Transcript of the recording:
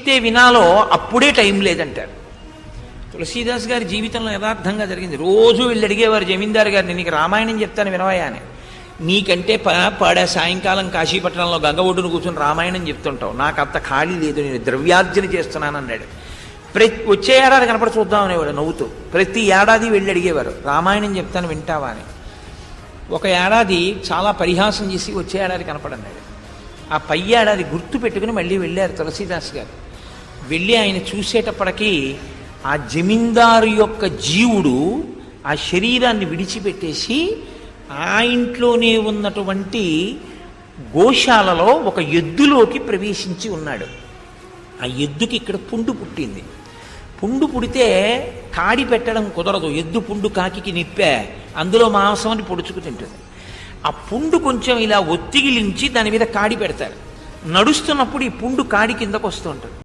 చెప్తే వినాలో అప్పుడే టైం లేదంటారు. తులసీదాస్ గారి జీవితంలో యథార్థంగా జరిగింది. రోజు వెళ్ళి అడిగేవారు జమీందారు గారిని, నీకు రామాయణం చెప్తాను వినవయ్యా అని. నీకంటే పాడా సాయంకాలం కాశీపట్నంలో గంగ ఒడ్డును కూర్చొని రామాయణం చెప్తుంటావు, నాకు అంత ఖాళీ లేదు, నేను ద్రవ్యార్జన చేస్తున్నాను అన్నాడు. వచ్చే ఏడాది కనపడి చూద్దాం అనేవాడు నవ్వుతూ. ప్రతి ఏడాది వెళ్ళి అడిగేవారు, రామాయణం చెప్తాను వింటావా అని. ఒక ఏడాది చాలా పరిహాసం చేసి వచ్చే ఏడాది కనపడన్నాడు. ఆ పై ఏడాది గుర్తు పెట్టుకుని మళ్ళీ వెళ్ళారు తులసీదాస్ గారు. వెళ్ళి ఆయన చూసేటప్పటికీ ఆ జమీందారు యొక్క జీవుడు ఆ శరీరాన్ని విడిచిపెట్టేసి ఆ ఇంట్లోనే ఉన్నటువంటి గోశాలలో ఒక ఎద్దులోకి ప్రవేశించి ఉన్నాడు. ఆ ఎద్దుకి ఇక్కడ పుండు పుట్టింది. పుండు పుడితే కాడి పెట్టడం కుదరదు, ఎద్దు పుండు కాకికి నిప్పే, అందులో మాంసం పొడుచుకు తింటుంది. ఆ పుండు కొంచెం ఇలా ఒత్తిగిలించి దాని మీద కాడి పెడతారు. నడుస్తున్నప్పుడు ఈ పుండు కాడి కిందకు వస్తూ ఉంటుంది.